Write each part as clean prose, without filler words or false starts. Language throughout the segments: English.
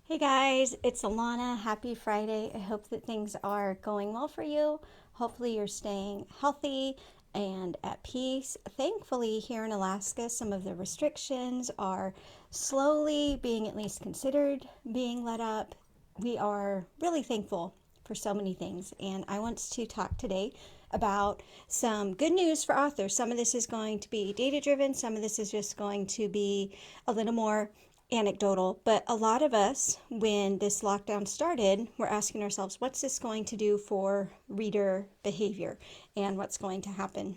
Hey guys, it's Alana. Happy Friday. I hope that things are going well for you. Hopefully, you're staying healthy and at peace. Thankfully, here in Alaska, some of the restrictions are slowly being at least considered being let up. We are really thankful for so many things, and I want to talk today about some good news for authors. Some of this is going to be data driven, some of this is just going to be a little more anecdotal, but a lot of us, when this lockdown started, were asking ourselves, what's this going to do for reader behavior and what's going to happen?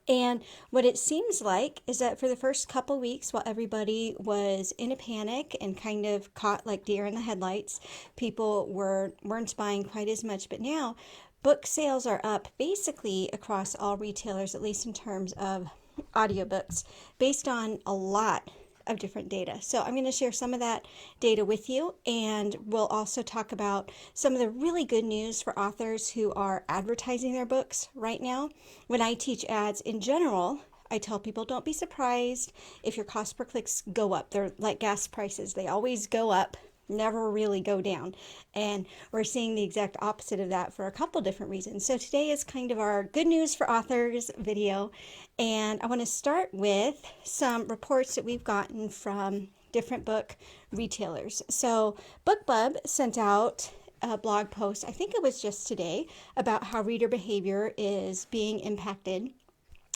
And what it seems like is that for the first couple weeks, while everybody was in a panic and kind of caught like deer in the headlights, people weren't buying quite as much. But now, book sales are up basically across all retailers, at least in terms of audiobooks, based on a lot of different data. So I'm going to share some of that data with you, and we'll also talk about some of the really good news for authors who are advertising their books right now. When I teach ads in general, I tell people don't be surprised if your cost per clicks go up. They're like gas prices. They always go up, never really go down. And we're seeing the exact opposite of that for a couple different reasons. So today is kind of our good news for authors video. And I want to start with some reports that we've gotten from different book retailers. So BookBub sent out a blog post, I think it was just today, about how reader behavior is being impacted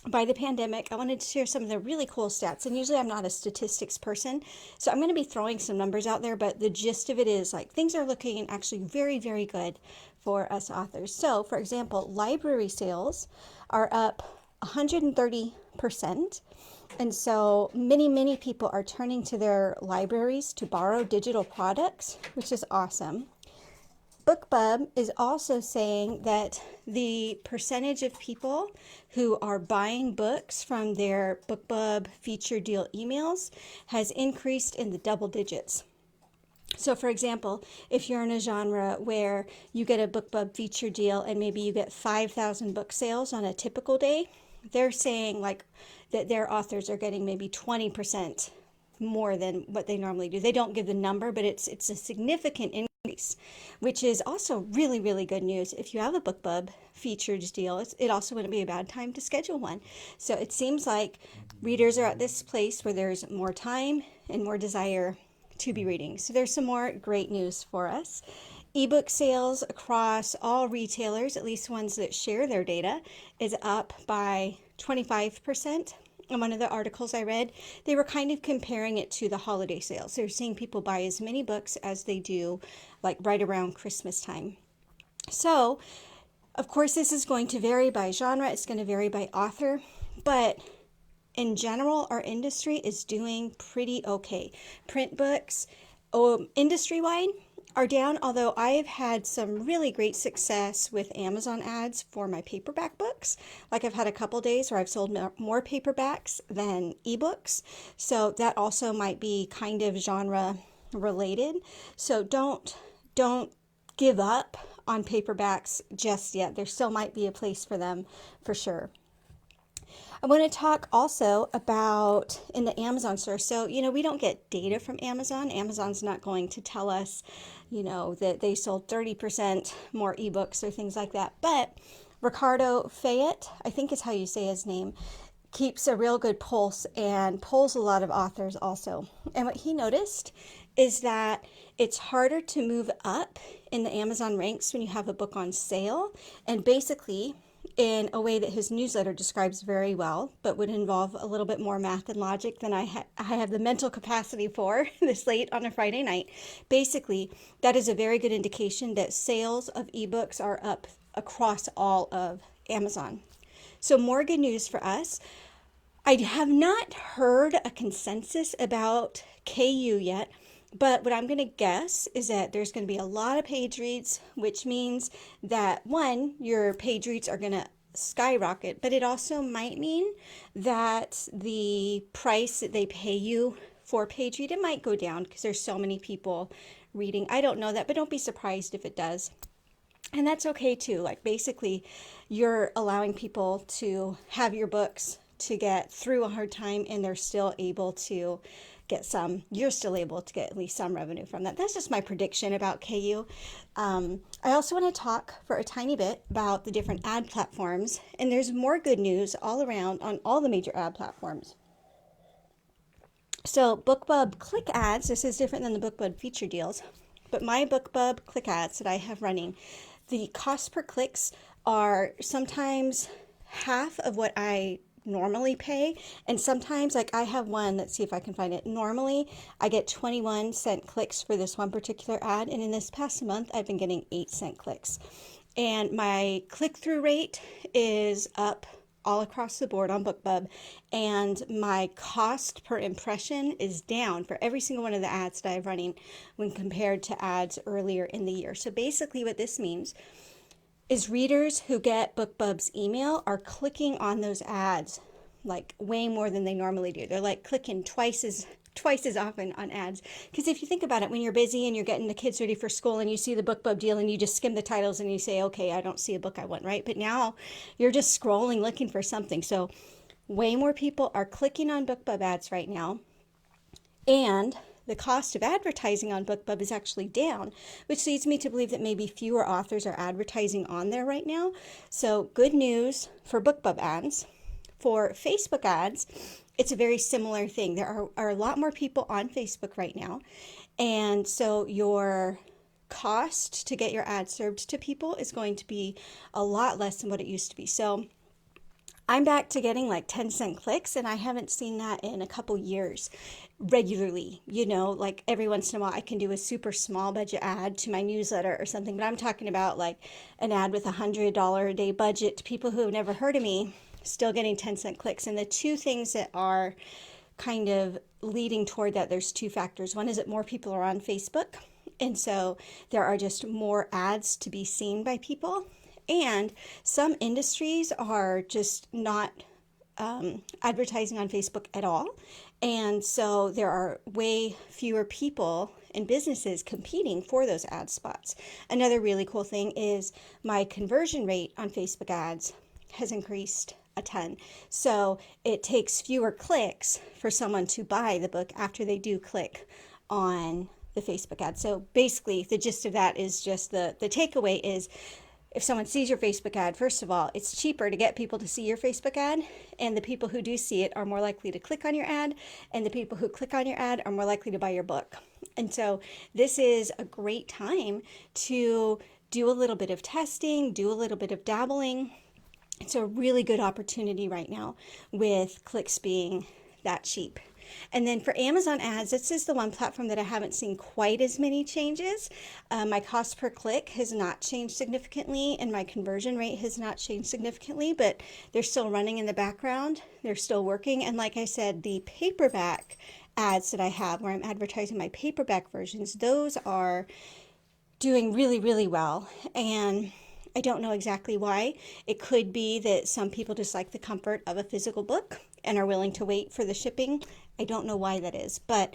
by the pandemic. I wanted to share some of the really cool stats. And usually I'm not a statistics person, so I'm going to be throwing some numbers out there, but the gist of it is like things are looking actually very, very good for us authors. So, for example, library sales are up 130%. And so many people are turning to their libraries to borrow digital products, which is awesome. BookBub is also saying that the percentage of people who are buying books from their BookBub feature deal emails has increased in the double digits. So, for example, if you're in a genre where you get a BookBub feature deal and maybe you get 5,000 book sales on a typical day, they're saying like that their authors are getting maybe 20% more than what they normally do. They don't give the number, but it's a significant increase, which is also really, really good news. If you have a BookBub features deal, it also wouldn't be a bad time to schedule one. So it seems like readers are at this place where there's more time and more desire to be reading. So there's some more great news for us. Ebook sales across all retailers, at least ones that share their data, is up by 25%. In one of the articles I read, they were kind of comparing it to the holiday sales. They're seeing people buy as many books as they do like right around Christmas time. So, of course, this is going to vary by genre, it's going to vary by author, but in general, our industry is doing pretty okay. Print books, industry wide, are down, although I have had some really great success with Amazon ads for my paperback books. Like I've had a couple days where I've sold more paperbacks than ebooks. So that also might be kind of genre related. So don't give up on paperbacks just yet. There still might be a place for them for sure. I want to talk also about in the Amazon store. So, we don't get data from Amazon. Amazon's not going to tell us, that they sold 30% more ebooks or things like that. But Ricardo Fayette, I think is how you say his name, keeps a real good pulse and polls a lot of authors also. And what he noticed is that it's harder to move up in the Amazon ranks when you have a book on sale. And basically, in a way that his newsletter describes very well, but would involve a little bit more math and logic than I have the mental capacity for this late on a Friday night. Basically, that is a very good indication that sales of ebooks are up across all of Amazon. So more good news for us. I have not heard a consensus about KU yet, but what I'm going to guess is that there's going to be a lot of page reads, which means that one, your page reads are going to skyrocket, but it also might mean that the price that they pay you for page read, it might go down because there's so many people reading. I don't know that, but don't be surprised if it does. And that's okay too. Like basically, you're allowing people to have your books to get through a hard time and they're still able to get some, you're still able to get at least some revenue from that. That's just my prediction about KU. I also want to talk for a tiny bit about the different ad platforms, and there's more good news all around on all the major ad platforms. So BookBub Click Ads, this is different than the BookBub feature deals, but my BookBub Click Ads that I have running, the cost per clicks are sometimes half of what I normally pay, and sometimes, like I have one, let's see if I can find it. Normally I get 21-cent clicks for this one particular ad, and in this past month I've been getting 8-cent clicks, and my click-through rate is up all across the board on BookBub, and my cost per impression is down for every single one of the ads that I have running when compared to ads earlier in the year. So basically what this means is readers who get BookBub's email are clicking on those ads like way more than they normally do. They're like clicking twice as often on ads. Because if you think about it, when you're busy and you're getting the kids ready for school and you see the BookBub deal and you just skim the titles and you say, okay, I don't see a book I want, right? But now you're just scrolling looking for something. So way more people are clicking on BookBub ads right now. And the cost of advertising on BookBub is actually down, which leads me to believe that maybe fewer authors are advertising on there right now. So good news for BookBub ads. For Facebook ads, it's a very similar thing. There are a lot more people on Facebook right now. And so your cost to get your ad served to people is going to be a lot less than what it used to be. So I'm back to getting like 10-cent clicks, and I haven't seen that in a couple years regularly. You know, like every once in a while I can do a super small budget ad to my newsletter or something, but I'm talking about like an ad with $100 a day budget to people who have never heard of me, still getting 10-cent clicks. And the two things that are kind of leading toward that, there's two factors. One is that more people are on Facebook, and so there are just more ads to be seen by people. And some industries are just not advertising on Facebook at all. And so there are way fewer people and businesses competing for those ad spots. Another really cool thing is my conversion rate on Facebook ads has increased a ton. So it takes fewer clicks for someone to buy the book after they do click on the Facebook ad. So basically the gist of that is just the takeaway is, if someone sees your Facebook ad, first of all, it's cheaper to get people to see your Facebook ad, and the people who do see it are more likely to click on your ad, and the people who click on your ad are more likely to buy your book. And so this is a great time to do a little bit of testing, do a little bit of dabbling. It's a really good opportunity right now with clicks being that cheap. And then for Amazon ads, this is the one platform that I haven't seen quite as many changes. My cost per click has not changed significantly, and my conversion rate has not changed significantly, but they're still running in the background. They're still working. And like I said, the paperback ads that I have where I'm advertising my paperback versions, those are doing really, really well. And I don't know exactly why. It could be that some people just like the comfort of a physical book and are willing to wait for the shipping. I don't know why that is, but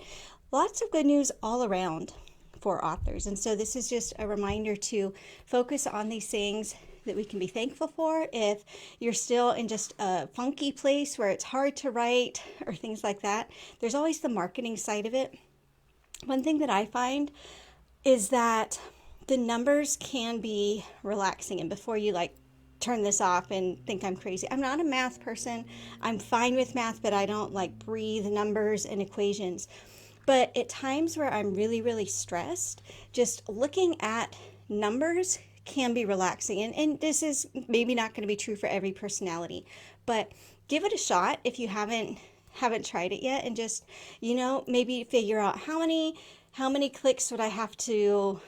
lots of good news all around for authors. And so this is just a reminder to focus on these things that we can be thankful for. If you're still in just a funky place where it's hard to write or things like that, there's always the marketing side of it. One thing that I find is that the numbers can be relaxing, and before you like turn this off and think I'm crazy. I'm not a math person. I'm fine with math, but I don't like breathe numbers and equations. But at times where I'm really, really stressed, just looking at numbers can be relaxing. And this is maybe not going to be true for every personality, but give it a shot if you haven't tried it yet, and just, you know, maybe figure out how many clicks would I have to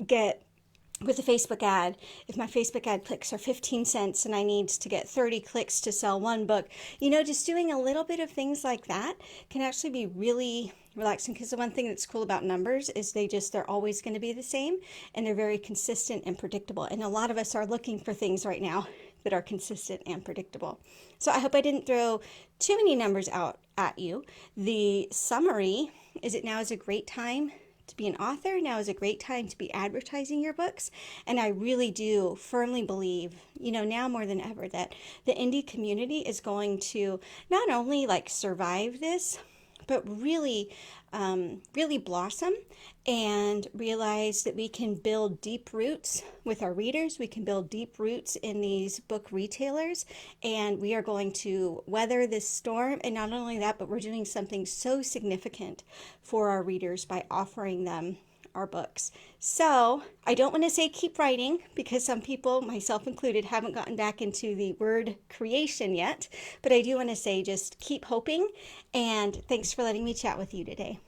get with a Facebook ad. If my Facebook ad clicks are 15 cents and I need to get 30 clicks to sell one book, you know, just doing a little bit of things like that can actually be really relaxing, because the one thing that's cool about numbers is they're always going to be the same, and they're very consistent and predictable. And a lot of us are looking for things right now that are consistent and predictable. So I hope I didn't throw too many numbers out at you. The summary is that now is a great time to be an author. Now is a great time to be advertising your books. And I really do firmly believe, you know, now more than ever, that the indie community is going to not only like survive this, but really, really blossom and realize that we can build deep roots with our readers. We can build deep roots in these book retailers, and we are going to weather this storm. And not only that, but we're doing something so significant for our readers by offering them our books. So I don't want to say keep writing, because some people, myself included, haven't gotten back into the word creation yet. But I do want to say just keep hoping, and thanks for letting me chat with you today.